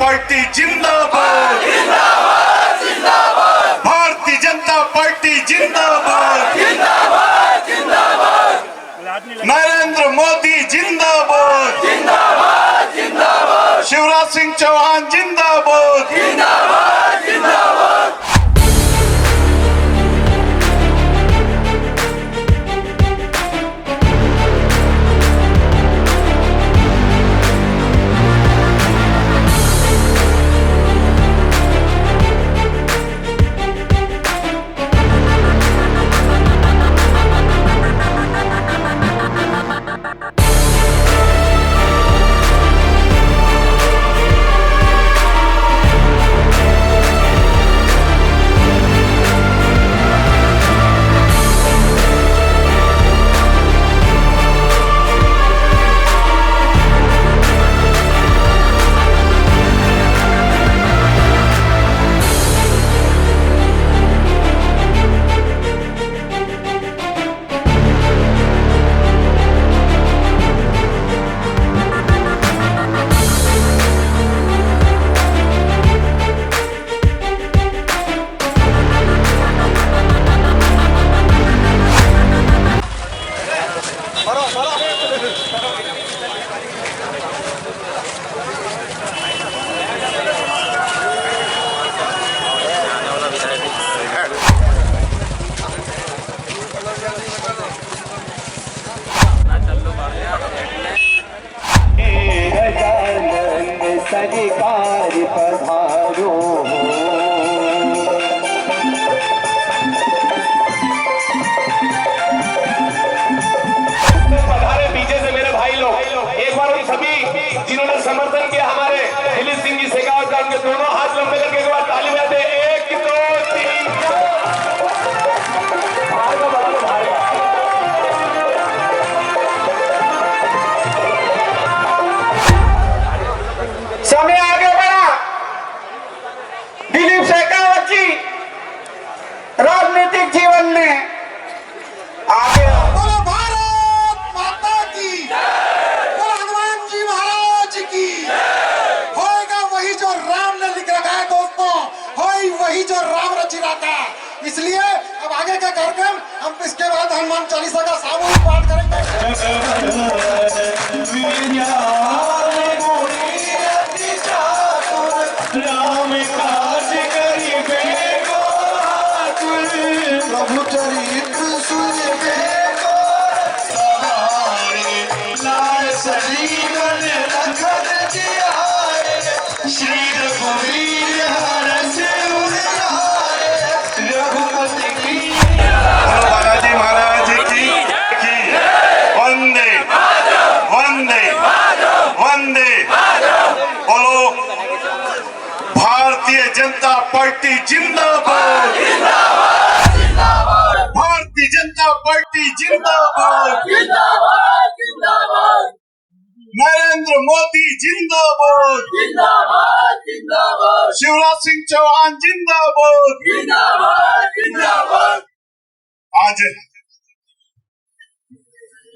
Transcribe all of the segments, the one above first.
Party जिंदाबाद, Bharatiya Janata party जिंदाबाद, नरेंद्र मोदी जिंदाबाद, शिवराज सिंह चौहान जिंदाबाद। अधिकारी पधारो पधारे पीछे से मेरे भाई लोग, एक बार उन सभी जिन्होंने समर्थन किया हमारे दिलीप सिंह जी शेखावत का, उनके दोनों हाथ लंबे करके एक बार ताली बजाते। 1 2 3 समय आगे बढ़ा। दिलीप शेखावत जी राजनीतिक जीवन में आगे। बोलो भारत माता की, बोलो हनुमान जी महाराज की। होएगा वही जो राम ने लिख रखा है दोस्तों, होई वही जो राम रचि रखा है। इसलिए अब आगे का कार्यक्रम हम इसके बाद हनुमान चालीसा का सामूहिक पाठ करेंगे। राम काज करिबे को प्रभु चरित्र सुनिबे को लाल सजीवन लखन जियाए श्री रघुवीर हरष उजियारे रघुपति की। बालाजी महाराज की वंदे वंदे वंदे। बोलो भारतीय जनता पार्टी जिंदाबाद, भारतीय जनता पार्टी जिंदाबाद, नरेंद्र मोदी जिंदाबाद, शिवराज सिंह चौहान जिंदाबाद। आज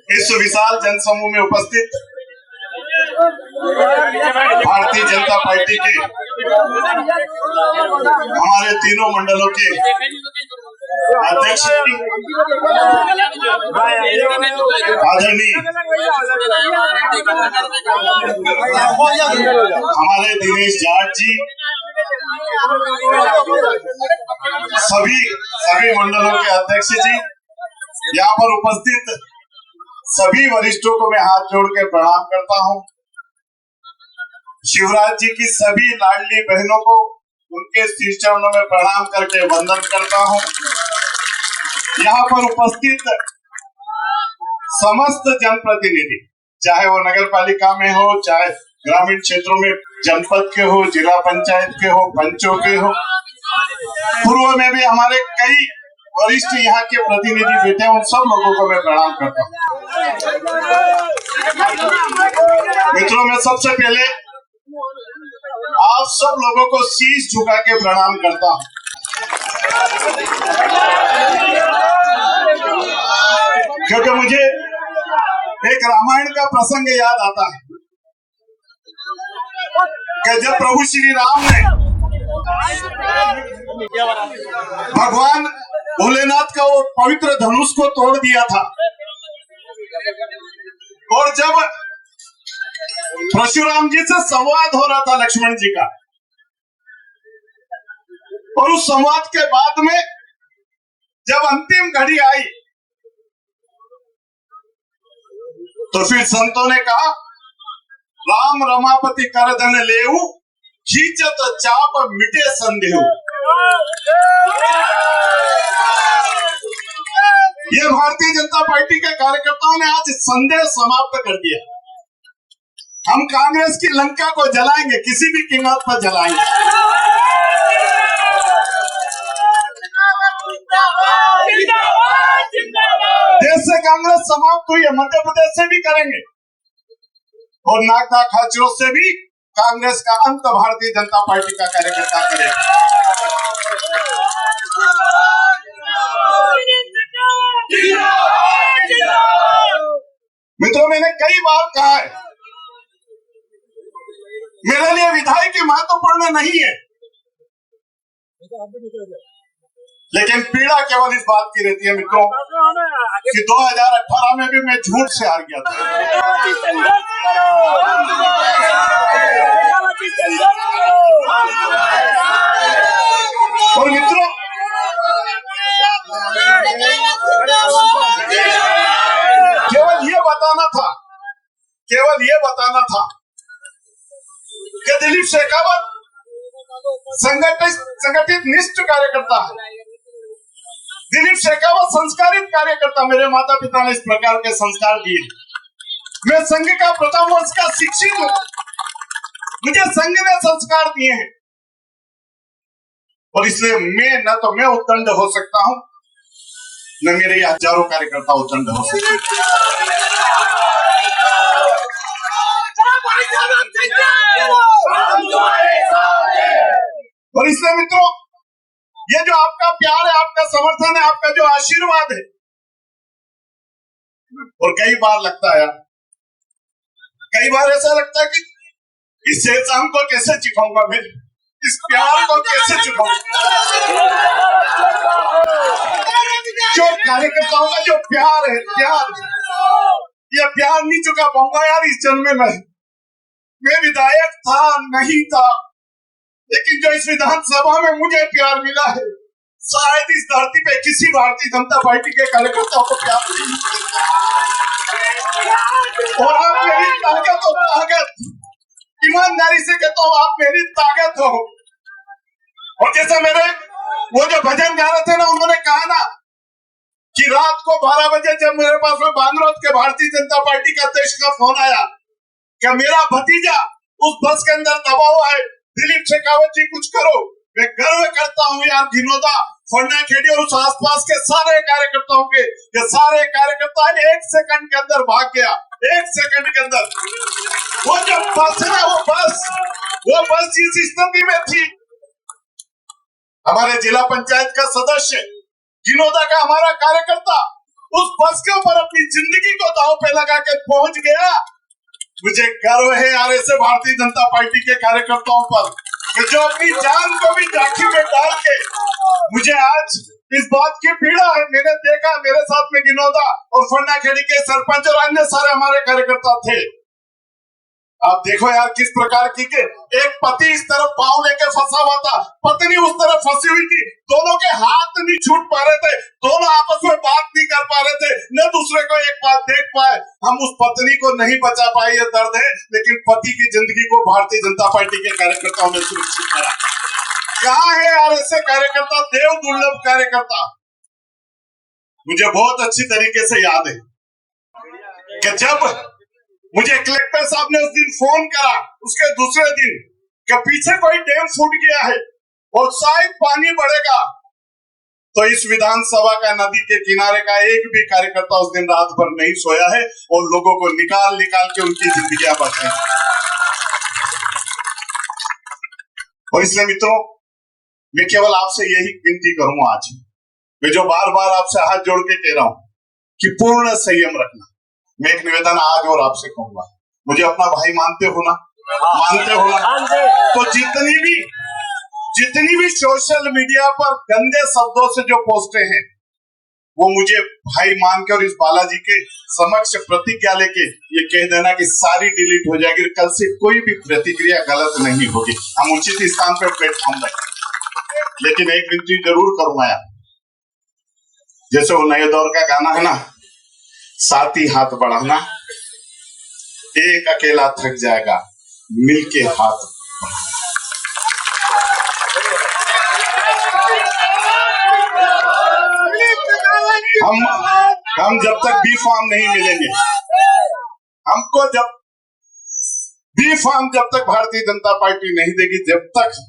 इस विशाल जनसमूह में उपस्थित भारतीय जनता पार्टी के हमारे तीनों मंडलों के अध्यक्ष आदरणीय हमारे दिनेश जाट जी, सभी मंडलों के अध्यक्ष जी, यहाँ पर उपस्थित सभी वरिष्ठों को मैं हाथ जोड़ के प्रणाम करता हूँ। शिवराज जी की सभी लाडली बहनों को उनके शीश चरणों में प्रणाम करके वंदन करता हूँ। यहाँ पर उपस्थित समस्त जनप्रतिनिधि, चाहे वो नगर पालिका में हो, चाहे ग्रामीण क्षेत्रों में जनपद के हो, जिला पंचायत के हो, पंचों के हो, पूर्व में भी हमारे कई वरिष्ठ यहाँ के प्रतिनिधि बैठे हैं, उन सब लोगों को मैं प्रणाम करता हूँ। मित्रों, मैं सबसे पहले आप सब लोगों को शीश झुका के प्रणाम करता हूँ, क्योंकि मुझे एक रामायण का प्रसंग याद आता है। कि जब प्रभु श्री राम ने भगवान भोलेनाथ का वो पवित्र धनुष को तोड़ दिया था, और जब परशुराम जी से संवाद हो रहा था लक्ष्मण जी का, और उस संवाद के बाद में जब अंतिम घड़ी आई तो फिर संतों ने कहा, राम रमापति कर धन लेऊ, खींचत चाप मिटे संदेह। ये भारतीय जनता पार्टी के कार्यकर्ताओं ने आज संदेह समाप्त कर दिया। हम कांग्रेस की लंका को जलाएंगे, किसी भी कीमत पर जलाएंगे। देश से कांग्रेस समाप्त हुई है, मध्य प्रदेश से भी करेंगे, और नागदा खाचरों से भी कांग्रेस का अंत भारतीय जनता पार्टी का कार्यकर्ता करेगा। मित्रों, मैंने कई बार कहा है, मेरे लिए विधायक महत्वपूर्ण नहीं है, लेकिन पीड़ा केवल इस बात की रहती है मित्रों कि 2018 में भी मैं झूठ से हार गया था। और मित्रों, केवल ये बताना था कि दिलीप शेखावत संगठित निष्ठ कार्यकर्ता है। दिलीप शेखावत संस्कारित कार्यकर्ता, मेरे माता पिता ने इस प्रकार के संस्कार दिए। मैं संघ का प्रथम वर्ष का शिक्षित हूं, मुझे संघ ने संस्कार दिए हैं, और इसलिए मैं उद्दंड हो सकता हूं, न मेरे ये हजारों कार्यकर्ता उद्दंड हो सकते हैं। और इसलिए मित्रों, ये जो आपका प्यार है, आपका समर्थन है, आपका जो आशीर्वाद है, और कई बार लगता है, कई बार ऐसा लगता है कि इस एहसान को कैसे चुकाऊंगा, मैं इस प्यार को कैसे चुकाऊंगा। जो कार्यकर्ताओं का जो प्यार है, ये प्यार नहीं चुका पाऊंगा यार इस जन्म में। मैं विधायक था नहीं था, लेकिन जो इस विधानसभा में मुझे प्यार मिला है, शायद इस धरती पे किसी भारतीय जनता पार्टी के कार्यकर्ताओं को प्यार नहीं। और आप मेरी ताकत और ताकत, ईमानदारी से कहता हूँ, आप मेरी ताकत हो। और जैसा मेरे वो जो भजन गा रहे थे ना, उन्होंने कहा ना कि रात को 12 बजे जब मेरे पास में बांद्रोद के भारतीय जनता पार्टी का अध्यक्ष का फोन आया कि मेरा भतीजा उस बस के अंदर दबा हुआ है, दिलीप शेखावत जी कुछ करो। मैं गर्व करता हूँ यार, विनोदा, फन्नाखेड़ी और उस आसपास के सारे कार्यकर्ताओं के, ये सारे कार्यकर्ता 1 सेकंड के अंदर भाग गया। 1 सेकंड के अंदर वो जो बस है, वो बस जिस स्थिति में थी, हमारे जिला पंचायत का सदस्य विनोदा का हमारा कार्यकर्ता उस बस के ऊपर अपनी जिंदगी को दांव पे लगा के पहुंच गया। मुझे गर्व है यार ऐसे भारतीय जनता पार्टी के कार्यकर्ताओं पर, कि जो अपनी जान को भी राखी में डाल के, मुझे आज इस बात की पीड़ा है। मैंने देखा मेरे साथ में विनोदा और फन्नाखेड़ी के सरपंच और अन्य सारे हमारे कार्यकर्ता थे। आप देखो यार किस प्रकार की के एक पति इस तरफ पांव लेके फंसा हुआ था, पत्नी उस तरफ फंसी हुई थी, दोनों के हाथ नहीं छूट पा रहे थे, दोनों आपस में बात नहीं कर पा रहे थे, न दूसरे को एक बात देख पाए। हम उस पत्नी को नहीं बचा पाए, ये दर्द है, लेकिन पति की जिंदगी को भारतीय जनता पार्टी के कार्यकर्ताओं ने सुरक्षित करा। कहाँ है यार ऐसे कार्यकर्ता, देव दुर्लभ कार्यकर्ता। मुझे बहुत अच्छी तरीके से याद है कि जब मुझे कलेक्टर साहब ने उस दिन फोन करा, उसके दूसरे दिन, कि पीछे कोई डैम फूट गया है और शायद पानी बढ़ेगा, तो इस विधानसभा का नदी के किनारे का एक भी कार्यकर्ता उस दिन रात भर नहीं सोया है और लोगों को निकाल निकाल के उनकी जिंदगियां बचाई। और इसलिए मित्रों, मैं केवल आपसे यही विनती करूंगा आज, मैं जो बार बार आपसे हाथ जोड़ के कह रहा हूं कि पूर्ण संयम रखना। मैं एक निवेदन आज और आपसे कहूंगा, मुझे अपना भाई मानते हो ना, मानते हो ना? तो जितनी भी सोशल मीडिया पर गंदे शब्दों से जो पोस्टें हैं वो मुझे भाई मान के और इस बालाजी के समक्ष प्रतिज्ञा लेके ये कह देना कि सारी डिलीट हो जाएगी। कल से कोई भी प्रतिक्रिया गलत नहीं होगी, हम उचित स्थान पर प्लेटफॉर्म रखेंगे। लेकिन एक विनती जरूर करूंगा यार, जैसे वो नए दौर का गाना है ना, साथी हाथ बढ़ाना, एक अकेला थक जाएगा मिलके हाथ। हम जब तक बी फॉर्म नहीं मिलेंगे, हमको जब बी फॉर्म जब तक भारतीय जनता पार्टी नहीं देगी, जब तक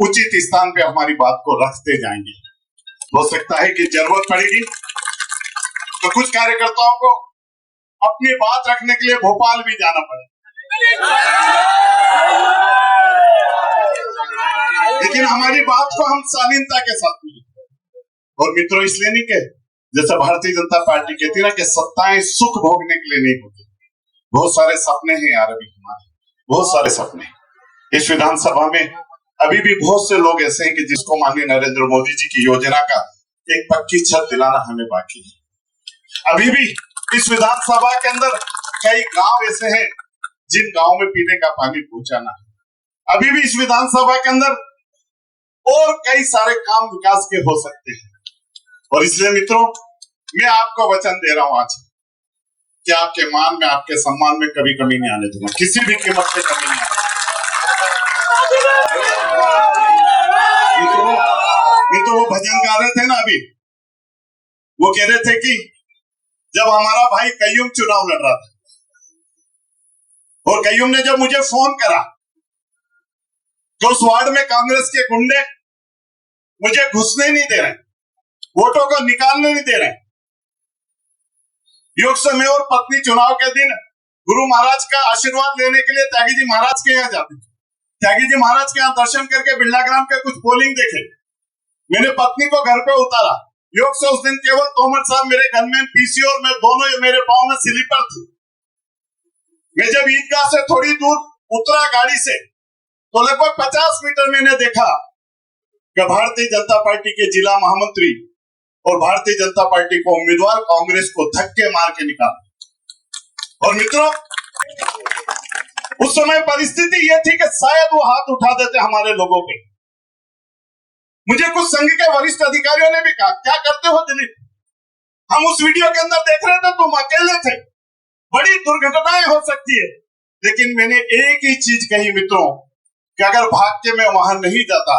उचित स्थान पे हमारी बात को रखते जाएंगे। हो सकता है कि जरूरत पड़ेगी तो कुछ कार्यकर्ताओं को अपनी बात रखने के लिए भोपाल भी जाना पड़े, लेकिन हमारी बात को हम शालीनता के साथ मिलें। और मित्रों, इसलिए नहीं कहे जैसे भारतीय जनता पार्टी कहती ना कि सत्ताएं सुख भोगने के लिए नहीं होती। बहुत सारे सपने हैं यार, अभी हमारे बहुत सारे सपने। इस विधानसभा में अभी भी बहुत से लोग ऐसे हैं कि जिसको माननीय नरेंद्र मोदी जी की योजना का एक पक्की छत दिलाना हमें बाकी है। अभी भी इस विधानसभा के अंदर कई गांव ऐसे हैं जिन गांव में पीने का पानी पहुंचाना है। अभी भी इस विधानसभा के अंदर और कई सारे काम विकास के हो सकते हैं। और इसलिए मित्रों, मैं आपको वचन दे रहा हूं आज कि आपके मान में, आपके सम्मान में कभी कमी नहीं आने दूंगा, किसी भी कीमत पे कमी नहीं आने। तो वो भजन गा रहे थे ना अभी, वो कह रहे थे कि जब हमारा भाई कय्यूम चुनाव लड़ रहा था और कय्यूम ने जब मुझे फोन करा तो उस वार्ड में कांग्रेस के गुंडे मुझे घुसने नहीं दे रहे, वोटों को निकालने नहीं दे रहे। योग समय और पत्नी चुनाव के दिन गुरु महाराज का आशीर्वाद लेने के लिए त्यागी जी महाराज के यहाँ जाते थे। त्यागी जी महाराज के यहाँ दर्शन करके बिरला ग्राम के कुछ पोलिंग देखे, मैंने पत्नी को घर पे उतारा। योग से उस दिन केवल तोमर साहब मेरे गनमैन पीसी और मैं दोनों मेरे पांव में स्लीपर थे। मैं जब ईदगाह से थोड़ी दूर उतरा गाड़ी से तो लगभग 50 मीटर मैंने देखा कि भारतीय जनता पार्टी के जिला महामंत्री और भारतीय जनता पार्टी को उम्मीदवार कांग्रेस को धक्के मार के निकाला। और मित्रों, उस समय परिस्थिति यह थी कि शायद वो हाथ उठा देते हमारे लोगों पे। मुझे कुछ संघ के वरिष्ठ अधिकारियों ने भी कहा, क्या करते हो दिलीप, हम उस वीडियो के अंदर देख रहे थे, तुम अकेले थे, बड़ी दुर्घटनाएं हो सकती है। लेकिन मैंने एक ही चीज कही मित्रों, कि अगर भाग के मैं वहां नहीं जाता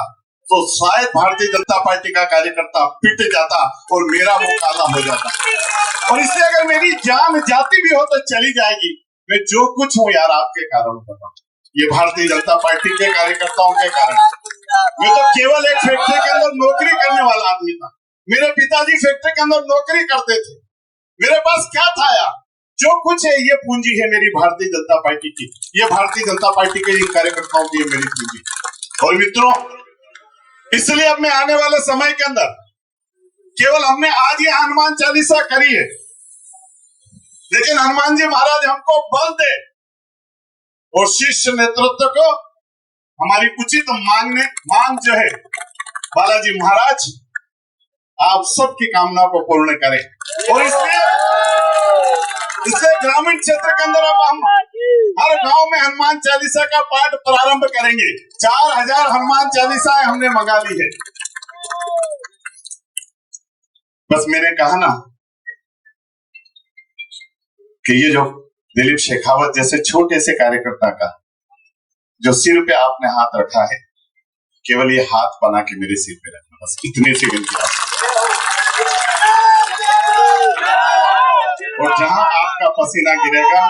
तो शायद भारतीय जनता पार्टी का कार्यकर्ता पिट जाता और मेरा मुंह काला हो जाता। और इसलिए अगर मेरी जान जाती भी हो तो चली जाएगी। मैं जो कुछ हूं यार आपके कारण होता, ये भारतीय जनता पार्टी के कार्यकर्ताओं के कारण। मैं तो केवल एक फैक्ट्री के अंदर नौकरी करने वाला आदमी था, मेरे पिताजी फैक्ट्री के अंदर नौकरी करते थे। मेरे पास क्या था यार, जो कुछ है ये पूंजी है मेरी भारतीय जनता पार्टी की, ये भारतीय जनता पार्टी के इन कार्यकर्ताओं की मेरी पूंजी। और मित्रों, इसलिए अब मैं आने वाले समय के अंदर केवल हमने आज ये हनुमान चालीसा करी है, लेकिन हनुमान जी महाराज हमको बल दे और शिष्य नेतृत्व को हमारी उचित मांग जो है बालाजी महाराज आप सबकी कामना को पूर्ण करें। और इसलिए ग्रामीण क्षेत्र के अंदर अब हम हर गांव में हनुमान चालीसा का पाठ प्रारंभ करेंगे। 4000 हनुमान चालीसाएं हमने मंगा ली है। बस मैंने कहा ना कि ये जो दिलीप शेखावत जैसे छोटे से कार्यकर्ता का जो सिर पे आपने हाथ रखा है, केवल ये हाथ बना के मेरे सिर पे रखना, बस इतने से विनती। और जहां आपका पसीना गिरेगा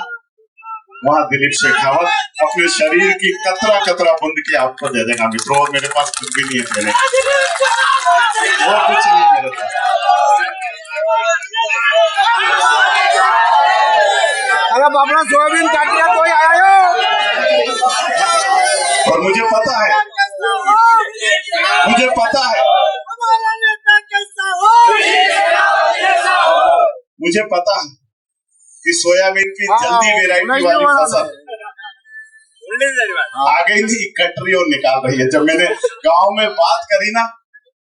वहां दिलीप शेखावत अपने शरीर की कतरा कतरा बूंद की आपको दे देगा मित्रों। और मेरे पास कुछ भी नहीं है देने, और कुछ नहीं मेरे पास। अरे बाबा सोयाबीन काटिया कोई आया हो? और मुझे पता है कि सोयाबीन की जल्दी वैरायटी वाली फसल आ गई थी कटरी और निकाल रही है। जब मैंने गांव में बात करी ना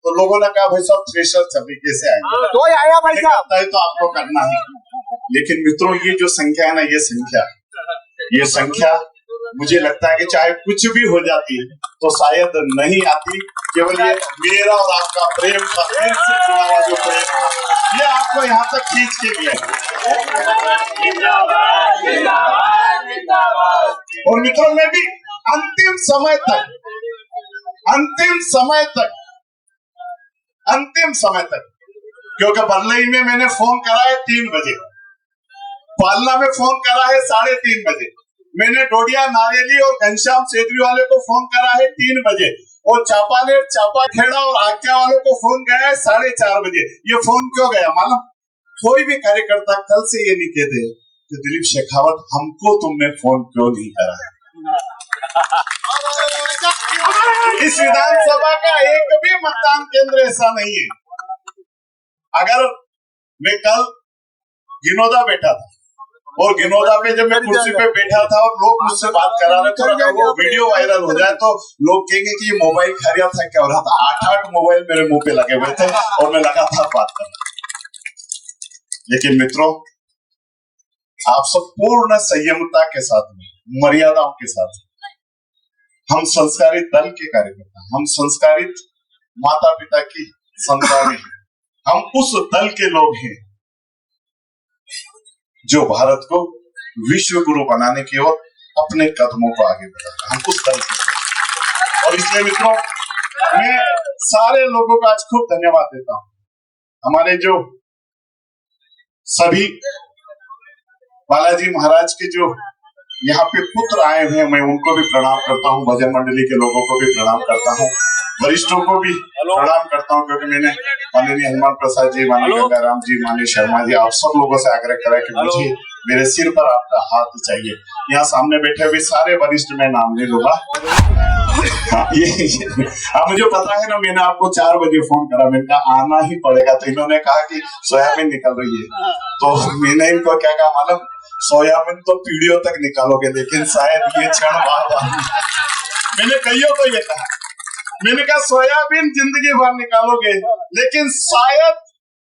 तो लोगों ने कहा भाई साहब थ्रेशर तरीके से आएंगे तो आया भाई साहब तो आपको करना है। लेकिन मित्रों ये जो संख्या है ना ये संख्या मुझे लगता है कि चाहे कुछ भी हो जाती है तो शायद नहीं आती। केवल ये मेरा और आपका प्रेम का दिल से जुड़ा हुआ जो प्रेम ये आपको यहाँ तक खींच के लिया। और मित्रों में भी अंतिम समय तक क्योंकि बरलई में मैंने फोन करा है 3 बजे, पालना में फोन करा है 3:30 बजे, मैंने डोडिया नारेली और घनश्याम सेतरी वाले को फोन करा है 3 बजे और चापानेर चापाखेड़ा और आज्ञा वालों को फोन गया है 4:30 बजे। ये फोन क्यों गया मालूम? कोई भी कार्यकर्ता कल से ये नहीं कहते कि दिलीप शेखावत हमको तुमने फोन क्यों नहीं करा। इस विधानसभा का एक भी मतदान केंद्र ऐसा नहीं है। अगर मैं कल गिनोदा बैठा था और गिनोदा पे जब मैं कुर्सी पे बैठा था और लोग मुझसे बात करा रहे थे, अगर वो वीडियो वायरल हो जाए तो लोग कहेंगे कि ये मोबाइल खरिया था क्या हो रहा था। 8 मोबाइल मेरे मुंह पे लगे हुए थे और मैं लगातार बात कर रहा था। लेकिन मित्रों आप सब पूर्ण संयमता के साथ में, मर्यादाओं के साथ, हम संस्कारित दल के कार्यकर्ता, हम संस्कारित माता पिता की संतानें हैं, हम उस दल के लोग हैं जो भारत को विश्व गुरु बनाने की ओर अपने कदमों को आगे बढ़ा रहे हैं। हम उस दल के और इसलिए मित्रों मैं सारे लोगों का आज खूब धन्यवाद देता हूं। हमारे जो सभी बालाजी महाराज के जो यहाँ पे पुत्र आए हुए हैं मैं उनको भी प्रणाम करता हूँ, भजन मंडली के लोगों को भी प्रणाम करता हूँ, वरिष्ठों को भी प्रणाम करता हूँ क्योंकि मैंने माननीय हनुमान प्रसाद जी, माननीय गंगाराम जी, माननीय शर्मा जी, आप सब लोगों से आग्रह करा कि मुझे मेरे सिर पर आपका हाथ चाहिए। यहाँ सामने बैठे हुए सारे वरिष्ठ मैं नाम नहीं लूंगा। अब मुझे पता है ना, मैंने आपको 4 बजे फोन करा, मैंने कहा आना ही पड़ेगा, तो इन्होंने कहा कि सोयाबीन निकल रही है, तो मैंने इनको क्या कहा मालूम, सोयाबीन तो पीढ़ियों तक निकालोगे लेकिन शायद ये क्षण बाद मैंने कईयों को ये कहा, मैंने कहा सोयाबीन जिंदगी भर निकालोगे लेकिन शायद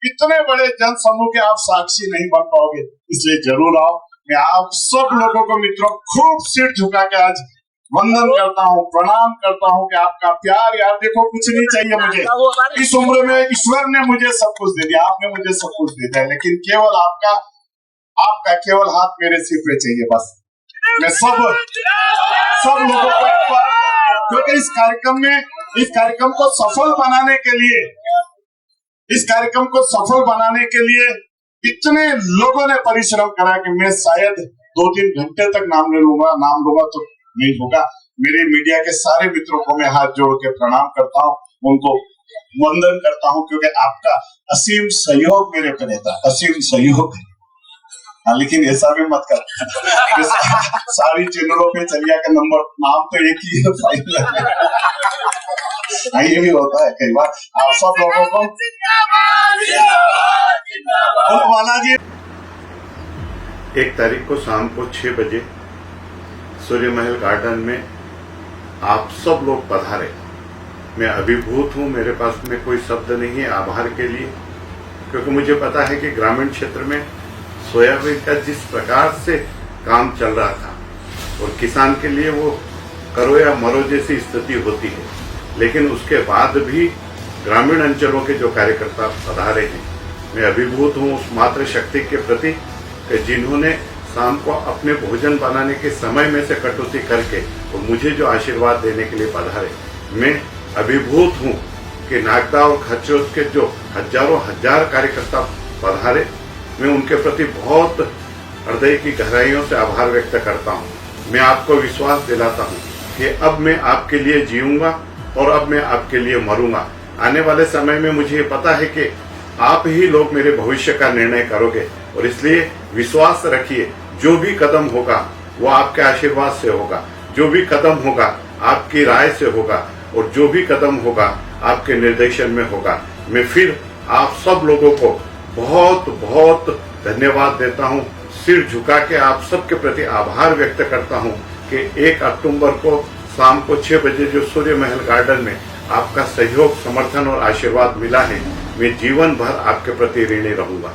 इतने बड़े जन समूह के आप साक्षी नहीं बन पाओगे, इसलिए जरूर आओ। मैं आप सब लोगों को मित्रों खूब सिर झुका के आज वंदन करता हूँ, प्रणाम करता हूँ कि आपका प्यार, यार देखो कुछ नहीं चाहिए मुझे इस उम्र में, ईश्वर ने मुझे सब कुछ दे दिया, आपने मुझे सब कुछ दे दिया, लेकिन केवल आपका केवल हाथ मेरे सिर पे चाहिए बस। मैं सब लोगों को, क्योंकि इस कार्यक्रम को सफल बनाने के लिए इतने लोगों ने परिश्रम करा कि मैं शायद 2-3 घंटे तक नाम लूंगा तो नहीं होगा। मेरे मीडिया के सारे मित्रों को मैं हाथ जोड़ के प्रणाम करता हूँ, उनको वंदन करता हूँ क्योंकि आपका असीम सहयोग मेरे पे रहता है, असीम सहयोग। हाँ, लेकिन ऐसा भी मत कर सारी चैनलों पे चलिया का नंबर नाम तो एक ही है फाइनल। ये भी होता है कई बार। आप सब लोगों को बालाजी 1 तारीख को शाम को 6 बजे सूर्य महल गार्डन में आप सब लोग पधारे। मैं अभिभूत हूँ, मेरे पास में कोई शब्द नहीं है आभार के लिए, क्योंकि मुझे पता है कि ग्रामीण क्षेत्र में सोयाबीन का जिस प्रकार से काम चल रहा था और किसान के लिए वो करो या मरो जैसी स्थिति होती है, लेकिन उसके बाद भी ग्रामीण अंचलों के जो कार्यकर्ता पधारे हैं, मैं अभिभूत हूँ उस मातृ शक्ति के प्रति कि जिन्होंने शाम को अपने भोजन बनाने के समय में से कटौती करके और मुझे जो आशीर्वाद देने के लिए पधारे। मैं अभिभूत हूँ कि नागदा और खच्चोद के जो हजारों हजार कार्यकर्ता पधारे, मैं उनके प्रति बहुत हृदय की गहराइयों से आभार व्यक्त करता हूँ। मैं आपको विश्वास दिलाता हूँ कि अब मैं आपके लिए जीऊंगा और अब मैं आपके लिए मरूंगा। आने वाले समय में मुझे पता है कि आप ही लोग मेरे भविष्य का निर्णय करोगे और इसलिए विश्वास रखिए, जो भी कदम होगा वो आपके आशीर्वाद से होगा, जो भी कदम होगा आपकी राय से होगा और जो भी कदम होगा आपके निर्देशन में होगा। मैं फिर आप सब लोगों को बहुत बहुत धन्यवाद देता हूँ। सिर झुका के आप सबके प्रति आभार व्यक्त करता हूं कि 1 अक्टूबर को शाम को 6 बजे जो सूर्य महल गार्डन में आपका सहयोग, समर्थन और आशीर्वाद मिला है, मैं जीवन भर आपके प्रति ऋणी रहूंगा।